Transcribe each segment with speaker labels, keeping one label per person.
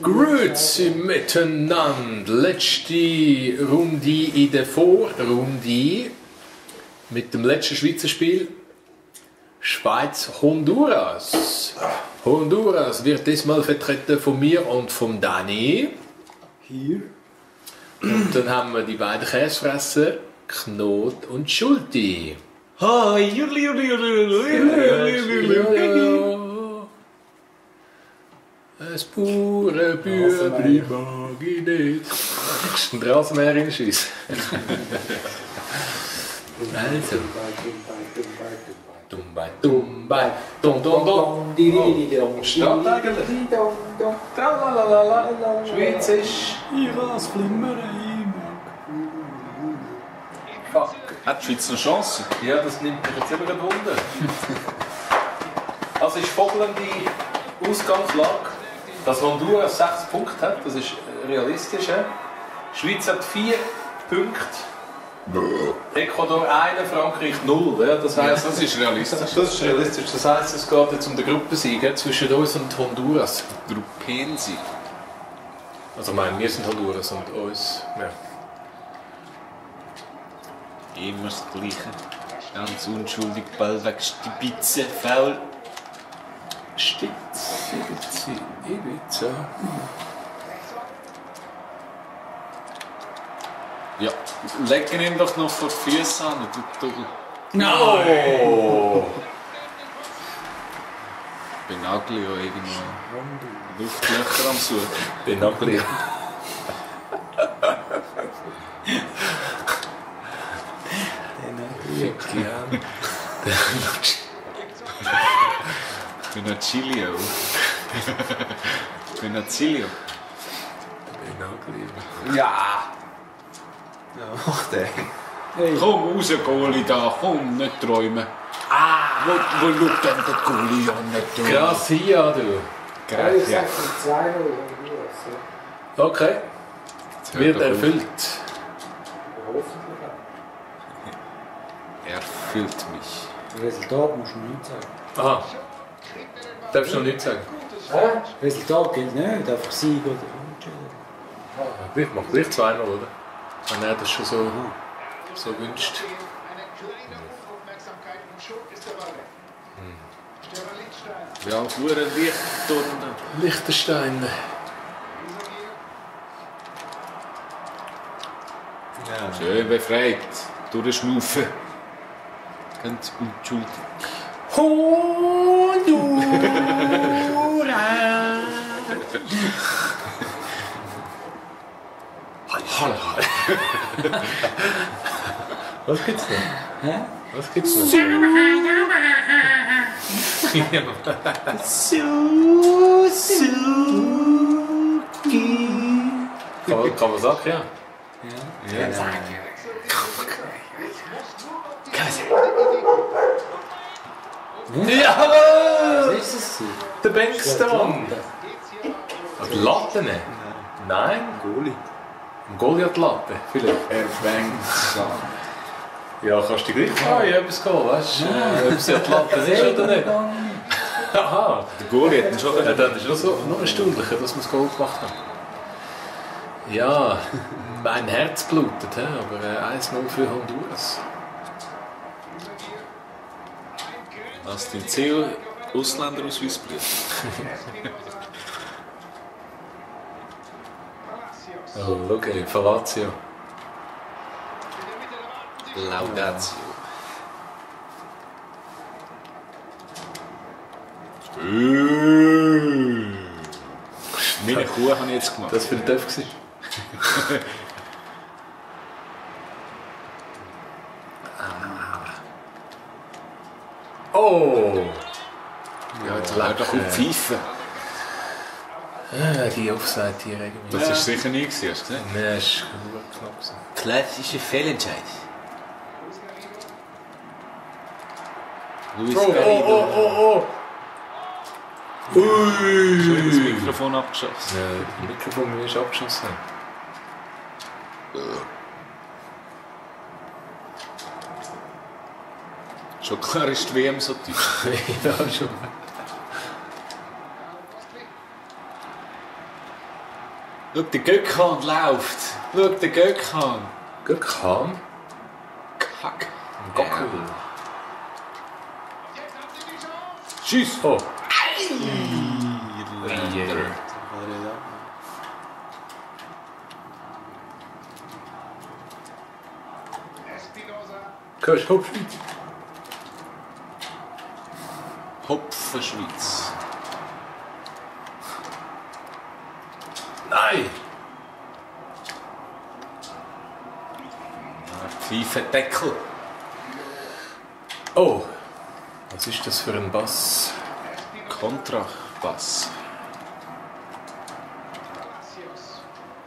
Speaker 1: Grüezi miteinander. Letzte Runde in der Vorrunde mit dem letzten Schweizer Spiel Schweiz-Honduras. Honduras wird diesmal vertreten von mir und von Dani.
Speaker 2: Hier.
Speaker 1: Und dann haben wir die beiden Käsefresser, Knot und Schulti.
Speaker 2: Hi, Juli.
Speaker 1: Es pure Bübli mag ich nicht. Das ist ein Rasenmäher in der Scheiss. Also. Dumbei, dumbei, dum dum dum. Steht eigentlich. Tralalala. Schweizerisch.
Speaker 2: Iras Flimmerei.
Speaker 1: Fuck.
Speaker 3: Hat die Schweiz eine Chance?
Speaker 1: Ja, das nimmt mich jetzt immer ein Wunder. Also ist vogelnde Ausgangslage, dass Honduras 6 Punkte hat, das ist realistisch. Die Schweiz hat 4 Punkte. Ecuador 1, Frankreich 0. Ja, das heisst,
Speaker 3: Das ist realistisch.
Speaker 1: das ist realistisch. Das heisst, es geht jetzt um den Gruppensieg zwischen uns und Honduras.
Speaker 3: Gruppensieg.
Speaker 1: Also ich meine, wir sind Honduras und uns. Ja.
Speaker 3: Immer das Gleiche. Ganz unschuldig, Ball weg, Stibitze, faul.
Speaker 1: Stitz, Ibiza.
Speaker 3: Ja, legen ihn doch noch vor die Füße an, du Double.
Speaker 1: No!
Speaker 3: Benaglio irgendwo. Luftlöcher am Suchen.
Speaker 1: Benaglio.
Speaker 3: Benacilio. Benacilio.
Speaker 1: Benaglio.
Speaker 2: Ja. Ja, mach den. Hey.
Speaker 3: Komm raus, Goalie da, komm, nicht träumen. Wo schaut denn der Goalie an, nicht träumen?
Speaker 1: Gracia, du.
Speaker 2: Ich sag 2-0.
Speaker 1: Okay. Wird erfüllt.
Speaker 3: Erfüllt mich.
Speaker 2: Resultat musst du nicht sagen.
Speaker 1: Aha. Darfst du noch nichts sagen?
Speaker 2: Resultat gilt nicht, einfach Sieg oder
Speaker 1: Ich mach gleich 2-0, oder? Wenn er das schon so wünscht.
Speaker 3: Ja, pure Lichtturnen.
Speaker 1: Liechtenstein.
Speaker 2: Ja.
Speaker 3: Schön befreit. Durchschnaufen. Ganz unschuldig.
Speaker 1: Was gibt's denn?
Speaker 2: Hä?
Speaker 1: Was gibt's denn? Kawasaki, ja. Jawohl!
Speaker 2: Was ist es?
Speaker 1: Der Bankstone! Die Latte nicht? Nein?
Speaker 2: Goalie.
Speaker 1: Ein Goalie hat die Latte, vielleicht. Ja, kannst du gleich fragen, ob es geht, weißt du? Ob sie die Latte ist oder nicht. Aha!
Speaker 3: Der Goalie hat ihn schon
Speaker 1: Ja, das ist noch erstaunlicher, dass wir das Goal gemacht haben. Ja, mein Herz blutet, aber 1-0 für Honduras.
Speaker 3: Hast du den CEO Ausländerausweis geprüft?
Speaker 1: Oh, schau, Fallatio.
Speaker 3: Laudatio. Meine Kuh habe ich jetzt gemacht.
Speaker 1: Das war ein Töpf. Oh!
Speaker 3: Ja, jetzt hör doch auf pfeifen.
Speaker 1: Die Offside hier irgendwie.
Speaker 3: Das war sicher nie, hast du gesehen?
Speaker 1: Nein, das ist gut knapp.
Speaker 3: Klassische Fehlentscheid. Luis
Speaker 1: Oh,
Speaker 3: Garrido.
Speaker 1: oh!
Speaker 3: Schön das
Speaker 1: Ui!
Speaker 3: Mikrofon abgeschossen.
Speaker 1: Ja, das Mikrofon ist abgeschossen.
Speaker 3: Schon klar ist die WM so tief.
Speaker 1: Ja, schon.
Speaker 3: Schau, der Gökhan läuft. Schau, der Gökhan.
Speaker 1: Gökhan?
Speaker 3: Kack.
Speaker 1: Gockel.
Speaker 3: Tschüss.
Speaker 1: Oh.
Speaker 3: Irländer.
Speaker 1: Hörst du Hauptschweiz?
Speaker 3: Hopfen Schweiz.
Speaker 1: Nein!
Speaker 3: Tiefer Deckel.
Speaker 1: Oh! Was ist das für ein Bass?
Speaker 3: Kontrabass.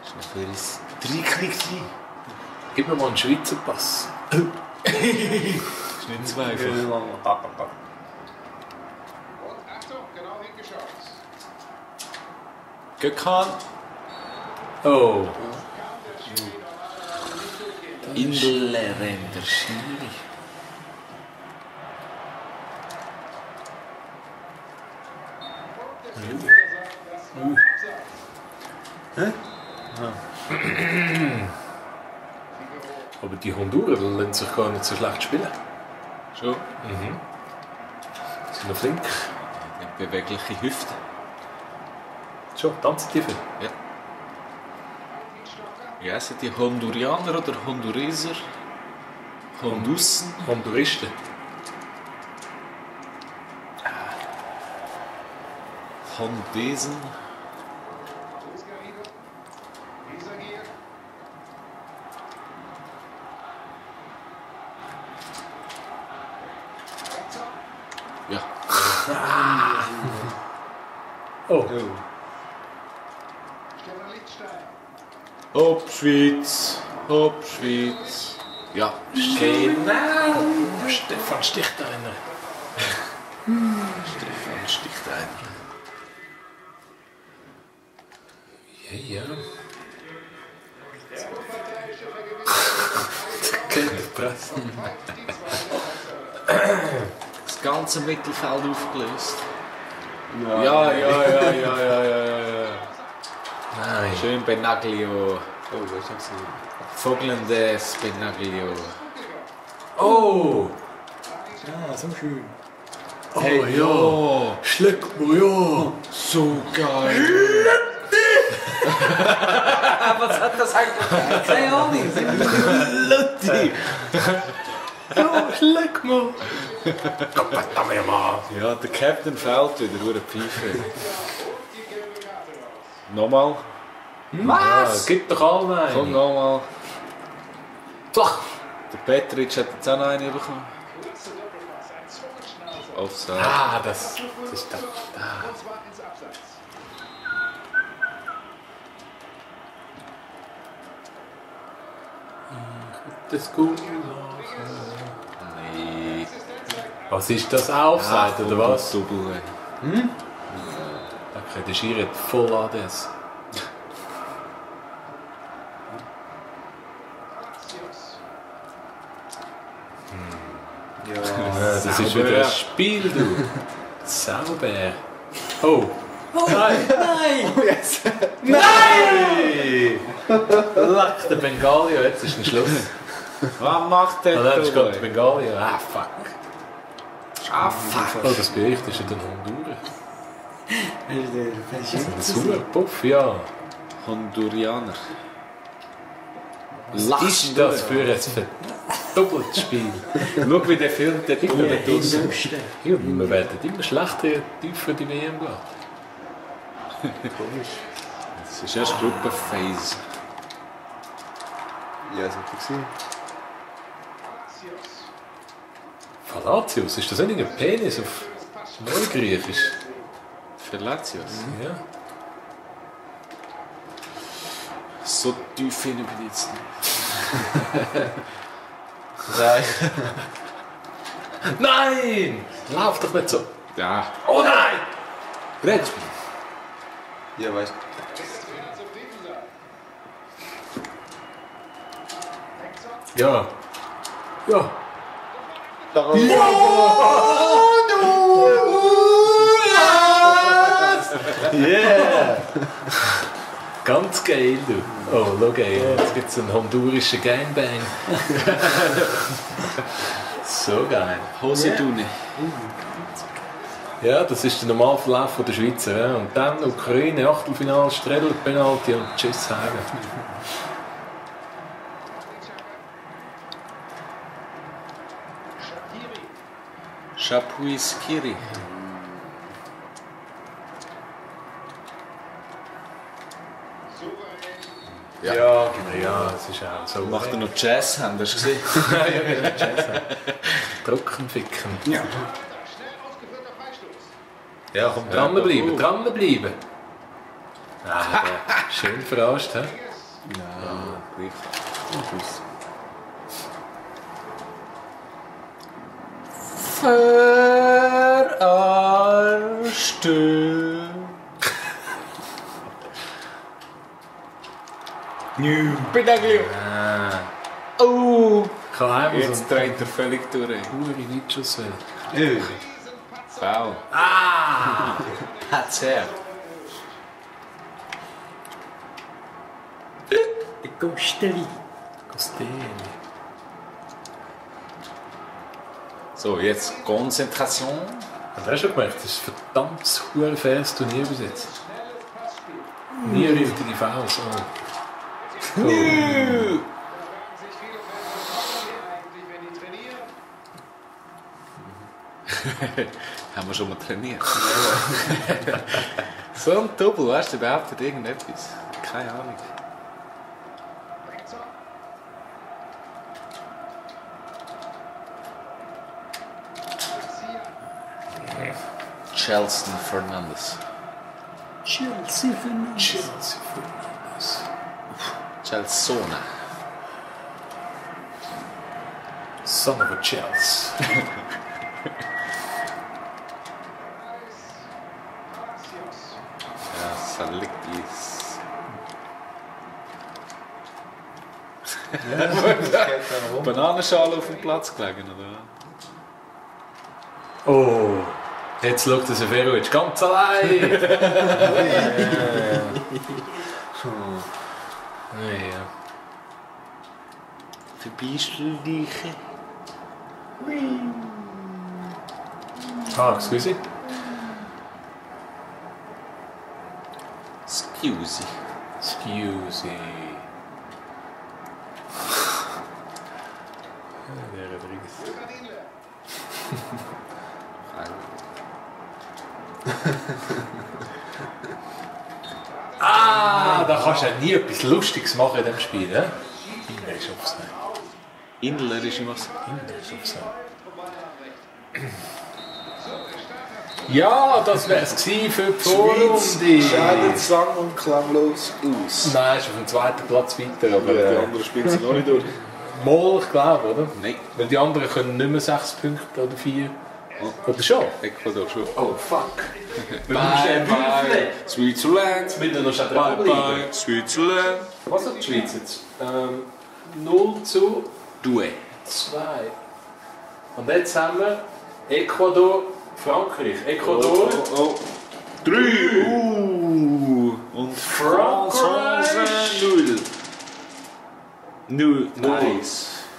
Speaker 3: Das war für uns Trickli.
Speaker 1: Gib mir mal einen Schweizer Bass.
Speaker 3: Das ist nicht so einfach. Gökhan.
Speaker 1: Oh!
Speaker 3: Inländer Schiri.
Speaker 1: Aber die Honduren lassen sich gar nicht so schlecht spielen.
Speaker 3: Schon?
Speaker 1: Sind noch flink.
Speaker 3: Die bewegliche Hüfte.
Speaker 1: Schon, tanzen die viel?
Speaker 3: Ja. Wie heissen die Hondurianer oder Hondureser? Hondussen?
Speaker 1: Honduristen.
Speaker 3: Hondesen? Ja.
Speaker 1: Oh!
Speaker 3: Hopp Schweiz, Hopp Schweiz. Ja.
Speaker 1: Genau! Stefan Stichtainer.
Speaker 3: Stefan Stichtainer.
Speaker 1: Ja, ja. Presse.
Speaker 3: Das ganze Mittelfeld aufgelöst.
Speaker 2: Ja.
Speaker 3: Ja.
Speaker 1: Nein.
Speaker 3: Schön Benaglio.
Speaker 2: Oh, was ist das?
Speaker 3: Vogelndes Benaglio.
Speaker 1: Oh!
Speaker 2: Ah, so schön.
Speaker 1: Oh
Speaker 3: Hey,
Speaker 1: ja!
Speaker 3: ja.
Speaker 1: Schleck mir ja!
Speaker 3: So geil.
Speaker 2: Was hat das eigentlich? Keine Ahnung.
Speaker 3: Lutti.
Speaker 1: Ja, schleck mir! Gott, verdammt mal!
Speaker 3: Ja, der Captain fällt wieder, nur Pfeife. Nochmal.
Speaker 1: Ja, gib doch alle
Speaker 3: Komm
Speaker 1: einen!
Speaker 3: nochmal.
Speaker 1: Flach!
Speaker 3: Der Petric hat jetzt auch noch einen bekommen. Offside.
Speaker 1: Ah, das ist da. Das gut.
Speaker 3: Nee.
Speaker 1: Was ist das? Offside oder was?
Speaker 3: Double.
Speaker 1: Okay, der Schiri hat voll ADS.
Speaker 2: Ja.
Speaker 1: Das ist wieder ein Spiel, du. Sauber. Oh. Nein!
Speaker 2: Nein!
Speaker 1: Oh, yes. Nein! Lack, der Bengalio, jetzt ist ein Schluss.
Speaker 3: Was macht der?
Speaker 1: Ah, nein, das ist gerade der Bengalio. Ah, fuck.
Speaker 3: Ah, fuck.
Speaker 1: Oh, das Bericht ist ja dann Honduras.
Speaker 2: Das
Speaker 1: Ein super Puff, ja.
Speaker 3: Hondurianer.
Speaker 1: Was ist das für ein verdoppeltes Spiel?
Speaker 3: Schau, wie der Film dort unten draussen.
Speaker 1: Ja, wir werden immer schlechter tiefer die WM gehen.
Speaker 3: Das ist erst Gruppenphase.
Speaker 2: Ja, das hat er gesehen.
Speaker 1: Phalatius, ist das nicht ein Penis auf Neugriechisch?
Speaker 3: Felatius.
Speaker 1: Ja.
Speaker 3: So tief hin bin ich jetzt nicht.
Speaker 1: Nein! Nein! Lauf doch nicht so!
Speaker 3: Ja.
Speaker 1: Oh nein!
Speaker 3: Redest
Speaker 2: Ja, weißt du.
Speaker 1: Ja! Ja! Yeah! Ganz geil, du. Oh, schau geil. Jetzt gibt es einen hondurischen Gangbang. So geil.
Speaker 3: Hosedune.
Speaker 1: Ja, das ist der normale Verlauf der Schweizer. Ja. Und dann Ukraine, Achtelfinale, Strädler, Penalty und tschüss sagen.
Speaker 3: Chapuis Kiri.
Speaker 1: Ja, genau. Ja, es ist auch so.
Speaker 3: Macht er noch Jazz, haben hast du gesehen?
Speaker 1: Ja, genau, Jazz. Trockenficken.
Speaker 3: Ja.
Speaker 1: Ja, komm, dranbleiben, dranbleiben. Ah, schön verarscht, hä?
Speaker 3: Ja, gleich. Verarschte. Bedaglio. Oh!
Speaker 1: Kann einmal
Speaker 3: Jetzt dreht er völlig durch.
Speaker 1: pure Witschuss werden.
Speaker 3: Foul.
Speaker 1: Ah!
Speaker 3: Hat's her.
Speaker 2: Costelli.
Speaker 1: Costelli.
Speaker 3: So, jetzt Konzentration.
Speaker 1: Hast du auch schon gemerkt, das ist ein verdammt hure faires Turnier bis jetzt. Nie richtige Fouls. Oh. Cool.
Speaker 3: Haben wir schon mal trainiert. So ein Double, weißt du, behauptet irgendetwas. Keine Ahnung. Chelsea Fernandes.
Speaker 2: Chelsea Fernandes.
Speaker 1: Chelsea Fernandes.
Speaker 3: Chelsona.
Speaker 1: Son of a Chelsea.
Speaker 3: Ja, Salikis. Bananenschale auf dem Platz gelegen, oder?
Speaker 1: Oh, jetzt schaut der Severovic ganz allein. Ja.
Speaker 3: Vorbeischleichen.
Speaker 1: Ah, excuse.
Speaker 3: Excuse.
Speaker 1: Excuse. Der Rodriguez. Ah, da kannst du ja nie etwas Lustiges machen in diesem Spiel, ne? Inner ist Offside.
Speaker 3: Inler ist immer so.
Speaker 1: Inner ist Offside. Ja, das wäre es gewesen für die Vorrunde.
Speaker 2: Scheidet sang und klanglos aus.
Speaker 1: Nein, ist auf dem zweiten Platz weiter, aber
Speaker 2: Die anderen spielen sie noch nicht durch.
Speaker 1: Moll, ich glaube, oder?
Speaker 3: Nein.
Speaker 1: Weil die anderen können nicht mehr 6 Punkte oder 4. Oder schon?
Speaker 3: Ecuador schon.
Speaker 1: Oh, fuck.
Speaker 3: Bye bye, Switzerland.
Speaker 1: Mit noch schnell
Speaker 3: Bye
Speaker 1: dranbleiben.
Speaker 3: bye, Switzerland.
Speaker 1: Was hat die Schweiz jetzt? 0:2.
Speaker 3: Due.
Speaker 1: Und jetzt haben wir Ecuador, Frankreich. Ecuador,
Speaker 3: Oh. 3. Und
Speaker 1: Frankreich.
Speaker 3: 0.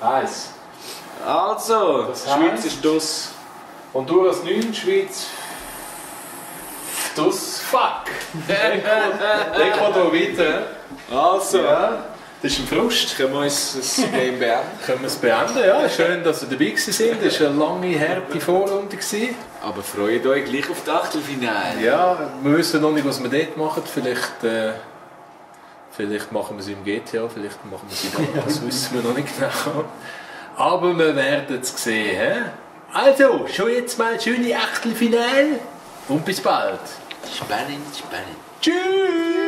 Speaker 1: 1.
Speaker 3: Also,
Speaker 1: Das
Speaker 3: Schweiz
Speaker 1: heisst-
Speaker 3: ist das.
Speaker 1: Und du als 9, Schweiz. Das fuck. Ecuador weiter.
Speaker 3: Also,
Speaker 1: Ja, das ist ein Frust.
Speaker 3: können wir uns das Game beenden.
Speaker 1: Können wir es beenden? Ja, schön, dass ihr dabei sind. Das war eine lange, harte Vorrunde.
Speaker 3: Aber freut euch gleich auf das Achtelfinale.
Speaker 1: Ja, wir wissen noch nicht, was wir dort machen. Vielleicht machen wir es im GTA, vielleicht machen wir es im GTA, das wissen wir noch nicht genau. Aber wir werden es sehen. He? Also, schon jetzt mal schöne Achtelfinale und bis bald.
Speaker 3: Spannend, spannend.
Speaker 1: Tschüss!